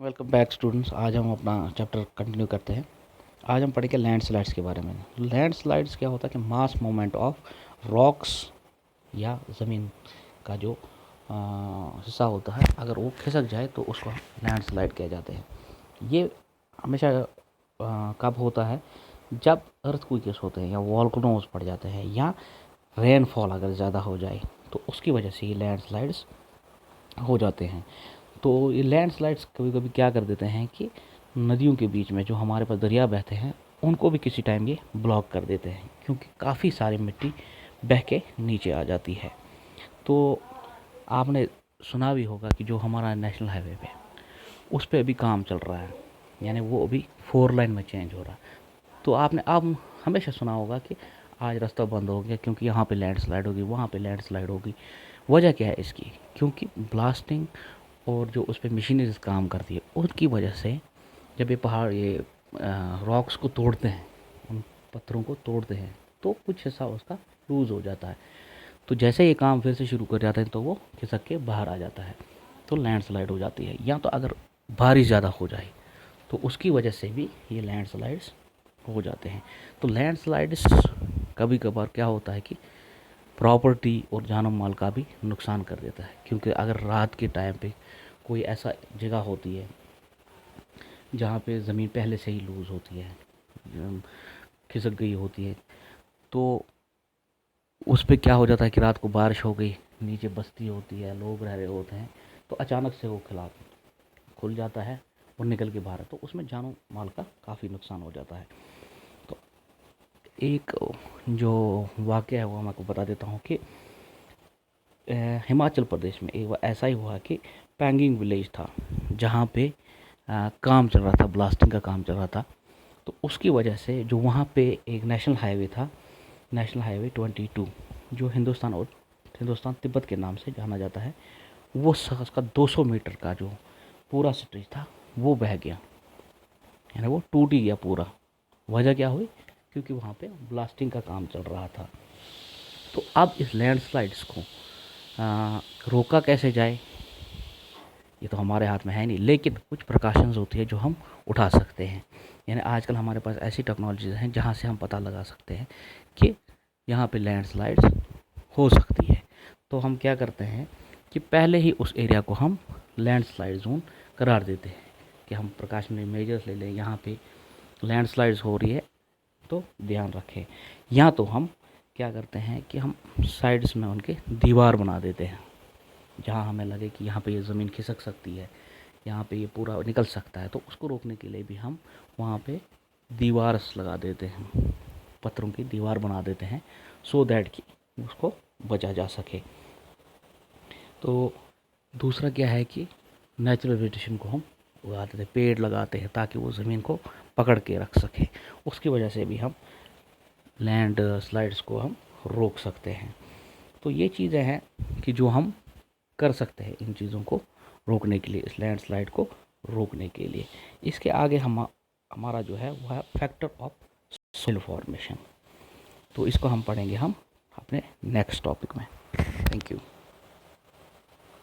Welcome back students. आज हम अपना चैप्टर कंटिन्यू करते हैं। आज हम पढ़ेंगे लैंडस्लाइड्स के बारे में। लैंडस्लाइड्स क्या होता है कि मास मूवमेंट ऑफ रॉक्स या ज़मीन का जो हिस्सा होता है, अगर वो खिसक जाए तो उसको लैंडस्लाइड कहे जाते हैं। ये हमेशा कब होता है, जब अर्थक्वेक्स होते हैं या वॉल्केनोज पड़ जाते हैं या रेनफॉल अगर ज़्यादा हो जाए तो उसकी वजह से ये लैंडस्लाइड्स हो जाते हैं। तो ये लैंडस्लाइड्स कभी कभी क्या कर देते हैं कि नदियों के बीच में जो हमारे पास दरिया बहते हैं उनको भी किसी टाइम ये ब्लॉक कर देते हैं, क्योंकि काफ़ी सारी मिट्टी बह के नीचे आ जाती है। तो आपने सुना भी होगा कि जो हमारा नेशनल हाईवे पे उस पर अभी काम चल रहा है, यानी वो अभी 4 लाइन में चेंज हो रहा है। तो आपने अब हमेशा सुना होगा कि आज रास्ता बंद हो गया क्योंकि यहाँ पे लैंडस्लाइड होगी, वहाँ पे लैंडस्लाइड होगी। वजह क्या है इसकी? क्योंकि ब्लास्टिंग और जो उस पर मशीनरीज काम करती है उनकी वजह से जब ये पहाड़ ये रॉक्स को तोड़ते हैं, उन पत्थरों को तोड़ते हैं, तो कुछ हिस्सा उसका लूज़ हो जाता है। तो जैसे ये काम फिर से शुरू कर जाते हैं तो वो खिसक के बाहर आ जाता है, तो लैंडस्लाइड हो जाती है। या तो अगर बारिश ज़्यादा हो जाए तो उसकी वजह से भी ये लैंडस्लाइड्स हो जाते हैं। तो लैंडस्लाइड्स कभी कभार क्या होता है कि प्रॉपर्टी और जानो माल का भी नुकसान कर देता है, क्योंकि अगर रात के टाइम पे कोई ऐसा जगह होती है जहाँ पे ज़मीन पहले से ही लूज़ होती है, खिसक गई होती है, तो उस पे क्या हो जाता है कि रात को बारिश हो गई, नीचे बस्ती होती है, लोग रह रहे होते हैं, तो अचानक से वो खुल जाता है और निकल के बाहर, तो उसमें जानो माल का काफ़ी नुकसान हो जाता है। तो एक जो वाक़या है वो मैं आपको बता देता हूँ कि हिमाचल प्रदेश में एक बार ऐसा ही हुआ कि पैंगिंग विलेज था जहाँ पे काम चल रहा था, ब्लास्टिंग का काम चल रहा था। तो उसकी वजह से जो वहाँ पे एक नेशनल हाईवे था, नेशनल हाईवे 22, जो हिंदुस्तान और हिंदुस्तान तिब्बत के नाम से जाना जाता है, वो उसका 200 मीटर का जो पूरा स्ट्रेच था वो बह गया, यानी वो टूट ही गया पूरा। वजह क्या हुई? क्योंकि वहाँ पे ब्लास्टिंग का काम चल रहा था। तो अब इस लैंडस्लाइड्स को रोका कैसे जाए, ये तो हमारे हाथ में है नहीं, लेकिन कुछ प्रिकॉशंस होती है जो हम उठा सकते हैं। यानी आजकल हमारे पास ऐसी टेक्नोलॉजीज़ हैं जहाँ से हम पता लगा सकते हैं कि यहाँ पे लैंडस्लाइड्स हो सकती है। तो हम क्या करते हैं कि पहले ही उस एरिया को हम लैंडस्लाइड जोन करार देते हैं कि हम प्रिकॉशनरी मेजर्स ले लें, यहाँ पे लैंडस्लाइड्स हो रही है तो ध्यान रखें। या तो हम क्या करते हैं कि हम साइड्स में उनके दीवार बना देते हैं, जहाँ हमें लगे कि यहाँ पे ये ज़मीन खिसक सकती है, यहाँ पे ये पूरा निकल सकता है, तो उसको रोकने के लिए भी हम वहाँ पे दीवार्स लगा देते हैं, पत्थरों की दीवार बना देते हैं, सो दैट कि उसको बचा जा सके। तो दूसरा क्या है कि नेचुरल वेजिटेशन को हम उगाते हैं, पेड़ लगाते हैं ताकि वो ज़मीन को पकड़ के रख सके। उसकी वजह से भी हम लैंड स्लाइड्स को हम रोक सकते हैं। तो ये चीज़ें हैं कि जो हम कर सकते हैं इन चीज़ों को रोकने के लिए, इस लैंडस्लाइड को रोकने के लिए। इसके आगे हमारा जो है वह है फैक्टर ऑफ सोइल फॉर्मेशन। तो इसको हम पढ़ेंगे हम अपने नेक्स्ट टॉपिक में। Thank you.